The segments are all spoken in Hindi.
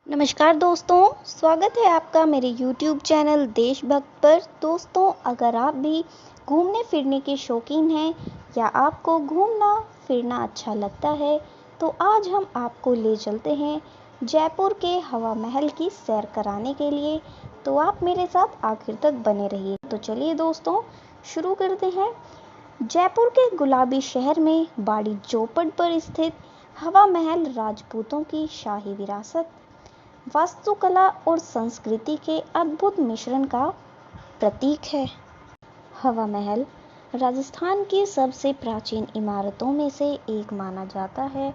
नमस्कार दोस्तों, स्वागत है आपका मेरे YouTube चैनल देशभक्त पर। दोस्तों, अगर आप भी घूमने फिरने के शौकीन हैं या आपको घूमना फिरना अच्छा लगता है तो आज हम आपको ले चलते हैं जयपुर के हवा महल की सैर कराने के लिए। तो आप मेरे साथ आखिर तक बने रहिए। तो चलिए दोस्तों, शुरू करते हैं। जयपुर के गुलाबी शहर में बाड़ी चौपड़ पर स्थित हवा महल राजपूतों की शाही विरासत, वास्तुकला और संस्कृति के अद्भुत मिश्रण का प्रतीक है। हवा महल राजस्थान की सबसे प्राचीन इमारतों में से एक माना जाता है।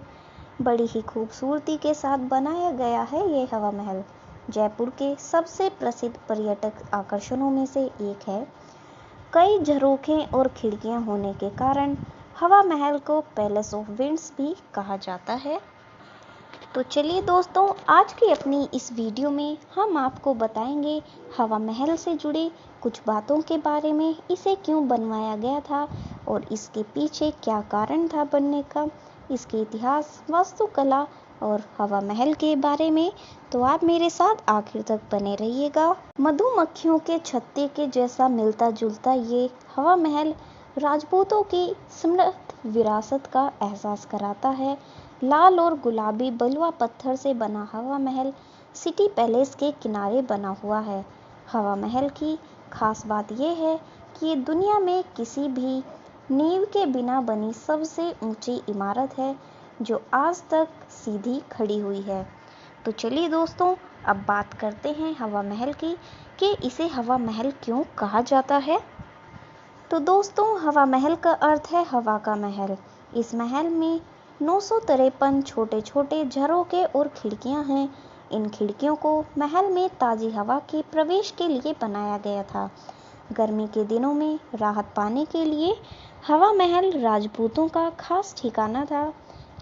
बड़ी ही खूबसूरती के साथ बनाया गया है ये हवा महल जयपुर के सबसे प्रसिद्ध पर्यटक आकर्षणों में से एक है। कई झरोखे और खिड़कियां होने के कारण हवा महल को पैलेस ऑफ विंड्स भी कहा जाता है। तो चलिए दोस्तों, आज की अपनी इस वीडियो में हम आपको बताएंगे हवा महल से जुड़ी कुछ बातों के बारे में, इसे क्यों बनवाया गया था और इसके पीछे क्या कारण था बनने का, इसके इतिहास, वास्तुकला और हवा महल के बारे में। तो आप मेरे साथ आखिर तक बने रहिएगा। मधुमक्खियों के छत्ते के जैसा मिलता जुलता ये हवा महल राजपूतों की समृद्ध विरासत का एहसास कराता है। लाल और गुलाबी बलुआ पत्थर से बना हवा महल सिटी पैलेस के किनारे बना हुआ है। हवा महल की खास बात यह है कि ये दुनिया में किसी भी नींव के बिना बनी सबसे ऊंची इमारत है जो आज तक सीधी खड़ी हुई है। तो चलिए दोस्तों, अब बात करते हैं हवा महल की कि इसे हवा महल क्यों कहा जाता है। तो दोस्तों, हवा महल का अर्थ है हवा का महल। इस महल में 953 छोटे छोटे झरोखे और खिड़कियां हैं। इन खिड़कियों को महल में ताज़ी हवा के प्रवेश के लिए बनाया गया था। गर्मी के दिनों में राहत पाने के लिए हवा महल राजपूतों का खास ठिकाना था,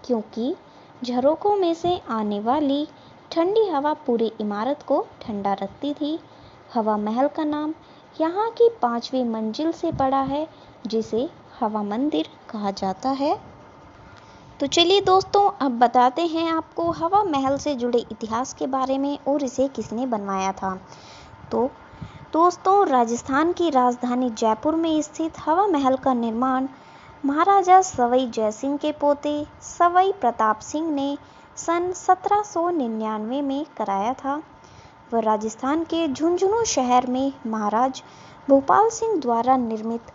क्योंकि झरोखों में से आने वाली ठंडी हवा पूरी इमारत को ठंडा रखती थी। हवा महल का नाम यहाँ की 5वीं मंजिल से पड़ा है, जिसे हवा मंदिर कहा जाता है। तो चलिए दोस्तों, अब बताते हैं आपको हवा महल से जुड़े इतिहास के बारे में और इसे किसने बनवाया था। तो दोस्तों, राजस्थान की राजधानी जयपुर में स्थित हवा महल का निर्माण महाराजा सवाई जयसिंह के पोते सवाई प्रताप सिंह ने सन 1799 में कराया था। वह राजस्थान के झुंझुनू शहर में महाराज भोपाल सिंह द्वारा निर्मित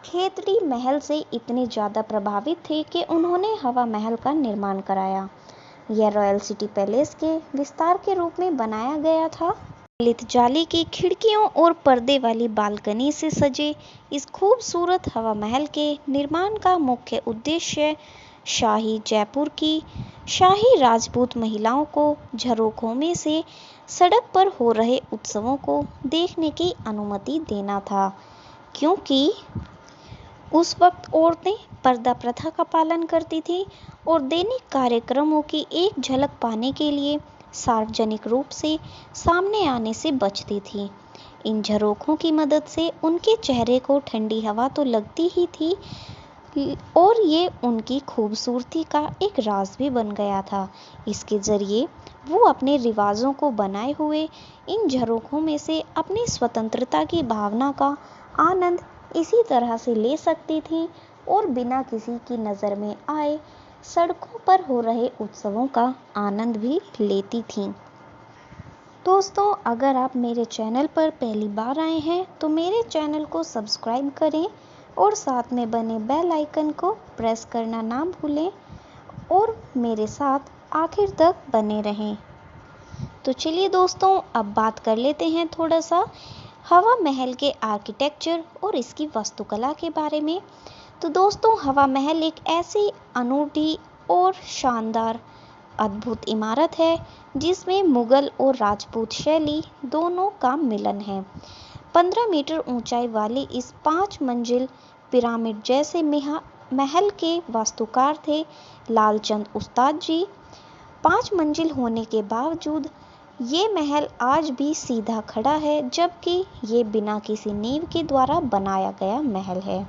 खेतड़ी महल से इतने ज़्यादा प्रभावित थे कि उन्होंने हवा महल का निर्माण कराया। यह रॉयल सिटी पैलेस के विस्तार के रूप में बनाया गया था। ललित जाली की खिड़कियों और पर्दे वाली बालकनी से सजे इस खूबसूरत हवा महल के निर्माण का मुख्य उद्देश्य शाही जयपुर की शाही राजपूत महिलाओं को झरोखों में से सड़क पर हो रहे उत्सवों को देखने की अनुमति देना था, क्योंकि उस वक्त औरतें पर्दा प्रथा का पालन करती थी और दैनिक कार्यक्रमों की एक झलक पाने के लिए सार्वजनिक रूप से सामने आने से बचती थी। इन झरोखों की मदद से उनके चेहरे को ठंडी हवा तो लगती ही थी और ये उनकी खूबसूरती का एक राज भी बन गया था। इसके जरिए वो अपने रिवाजों को बनाए हुए इन झरोखों में से अपनी स्वतंत्रता की भावना का आनंद इसी तरह से ले सकती थी और बिना किसी की नज़र में आए सड़कों पर हो रहे उत्सवों का आनंद भी लेती थीं। दोस्तों, अगर आप मेरे चैनल पर पहली बार आए हैं तो मेरे चैनल को सब्सक्राइब करें और साथ में बने बेल आइकन को प्रेस करना ना भूलें और मेरे साथ आखिर तक बने रहें। तो चलिए दोस्तों, अब बात कर लेते हैं थोड़ा सा हवा महल के आर्किटेक्चर और इसकी वास्तुकला के बारे में। तो दोस्तों, हवा महल एक ऐसी अनूठी और शानदार अद्भुत इमारत है जिसमें मुगल और राजपूत शैली दोनों का मिलन है। 15 मीटर ऊंचाई वाली इस 5 मंजिल पिरामिड जैसे महल के वास्तुकार थे लालचंद उस्ताद जी। 5 मंजिल होने के बावजूद ये महल आज भी सीधा खड़ा है, जबकि ये बिना किसी नींव के द्वारा बनाया गया महल है।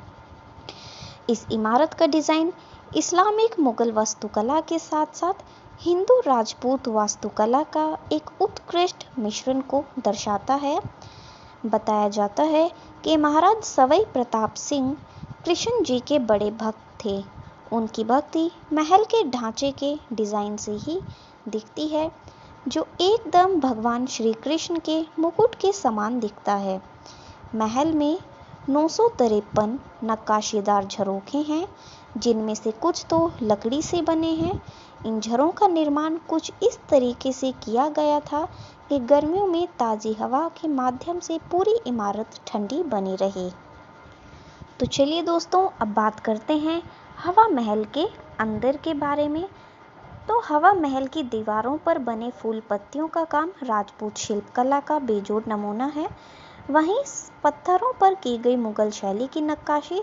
इस इमारत का डिज़ाइन इस्लामिक मुगल वास्तुकला के साथ साथ हिंदू राजपूत वास्तुकला का एक उत्कृष्ट मिश्रण को दर्शाता है। बताया जाता है कि महाराज सवाई प्रताप सिंह कृष्ण जी के बड़े भक्त थे। उनकी भक्ति महल के ढांचे के डिजाइन से ही दिखती है, जो एकदम भगवान श्री कृष्ण के मुकुट के समान दिखता है। महल में 953 नक्काशीदार झरोखे हैं, जिनमें से कुछ तो लकड़ी से बने हैं। इन झरों का निर्माण कुछ इस तरीके से किया गया था कि गर्मियों में ताज़ी हवा के माध्यम से पूरी इमारत ठंडी बनी रहे। तो चलिए दोस्तों, अब बात करते हैं हवा महल के अंदर के बारे में। तो हवा महल की दीवारों पर बने फूल पत्तियों का काम राजपूत शिल्पकला का बेजोड़ नमूना है। वहीं पत्थरों पर की गई मुगल शैली की नक्काशी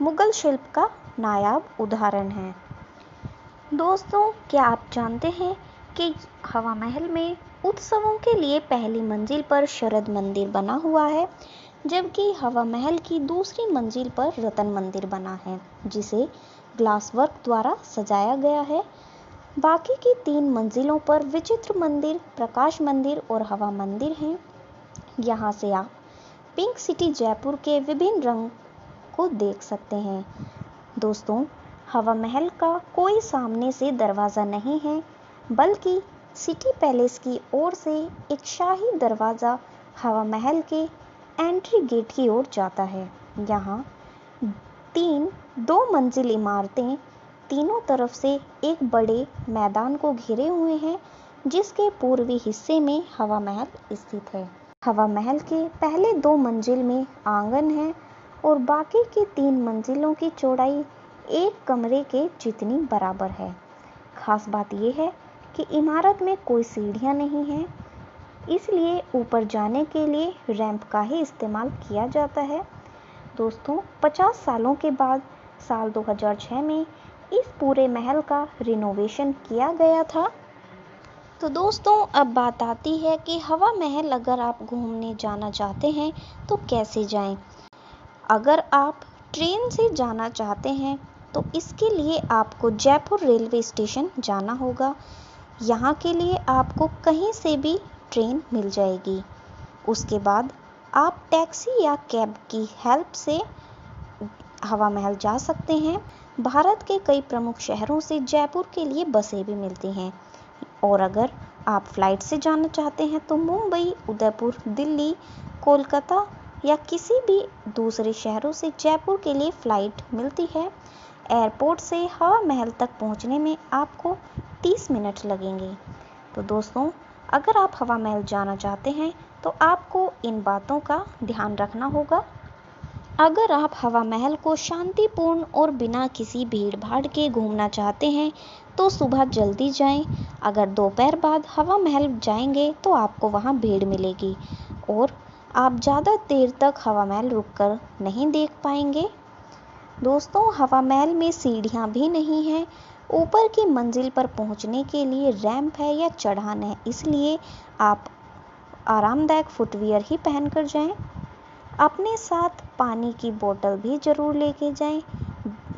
मुगल शिल्प का नायाब उदाहरण है। दोस्तों, क्या आप जानते हैं कि हवा महल में उत्सवों के लिए पहली मंजिल पर शरद मंदिर बना हुआ है, जबकि हवा महल की दूसरी मंजिल पर रतन मंदिर बना है, जिसे ग्लास वर्क द्वारा सजाया गया है। बाकी की 3 मंजिलों पर विचित्र मंदिर, प्रकाश मंदिर और हवा मंदिर हैं। यहाँ से आप पिंक सिटी जयपुर के विभिन्न रंग को देख सकते हैं। दोस्तों, हवा महल का कोई सामने से दरवाज़ा नहीं है, बल्कि सिटी पैलेस की ओर से एक शाही दरवाज़ा हवा महल के एंट्री गेट की ओर जाता है। यहाँ 2 मंजिल इमारतें तीनों तरफ से एक बड़े मैदान को घेरे हुए हैं, जिसके पूर्वी हिस्से में हवा महल स्थित है। हवा महल के पहले 2 मंजिल में आंगन है और बाकी की 3 मंजिलों की चौड़ाई एक कमरे के जितनी बराबर है। खास बात यह है कि इमारत में कोई सीढ़ियां नहीं हैं, इसलिए ऊपर जाने के लिए रैंप का ही इस्तेमाल किया जाता है। दोस्तों, 50 सालों के बाद साल 2006 में इस पूरे महल का रिनोवेशन किया गया था। तो दोस्तों, अब बात आती है कि हवा महल अगर आप घूमने जाना चाहते हैं तो कैसे जाएं। अगर आप ट्रेन से जाना चाहते हैं तो इसके लिए आपको जयपुर रेलवे स्टेशन जाना होगा। यहाँ के लिए आपको कहीं से भी ट्रेन मिल जाएगी। उसके बाद आप टैक्सी या कैब की हेल्प से हवा महल जा सकते हैं। भारत के कई प्रमुख शहरों से जयपुर के लिए बसें भी मिलती हैं, और अगर आप फ्लाइट से जाना चाहते हैं तो मुंबई, उदयपुर, दिल्ली, कोलकाता या किसी भी दूसरे शहरों से जयपुर के लिए फ़्लाइट मिलती है। एयरपोर्ट से हवा महल तक पहुंचने में आपको 30 मिनट लगेंगे। तो दोस्तों, अगर आप हवा महल जाना चाहते हैं तो आपको इन बातों का ध्यान रखना होगा। अगर आप हवा महल को शांतिपूर्ण और बिना किसी भीड़ भाड़ के घूमना चाहते हैं तो सुबह जल्दी जाएं। अगर दोपहर बाद हवा महल जाएंगे तो आपको वहां भीड़ मिलेगी और आप ज़्यादा देर तक हवा महल रुककर नहीं देख पाएंगे। दोस्तों, हवा महल में सीढ़ियाँ भी नहीं हैं। ऊपर की मंजिल पर पहुंचने के लिए रैंप है या चढ़ान है, इसलिए आप आरामदायक फुटवियर ही पहनकर जाएं। अपने साथ पानी की बोतल भी ज़रूर लेके जाएं।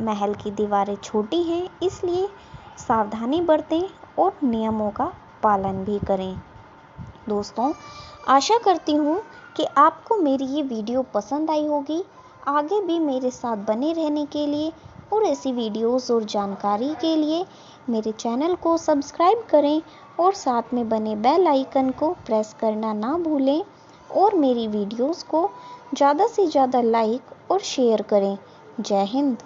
महल की दीवारें छोटी हैं, इसलिए सावधानी बरतें और नियमों का पालन भी करें। दोस्तों, आशा करती हूँ कि आपको मेरी ये वीडियो पसंद आई होगी। आगे भी मेरे साथ बने रहने के लिए और ऐसी वीडियोस और जानकारी के लिए मेरे चैनल को सब्सक्राइब करें और साथ में बने बेल आइकन को प्रेस करना ना भूलें और मेरी वीडियोस को ज़्यादा से ज़्यादा लाइक और शेयर करें। जय हिंद।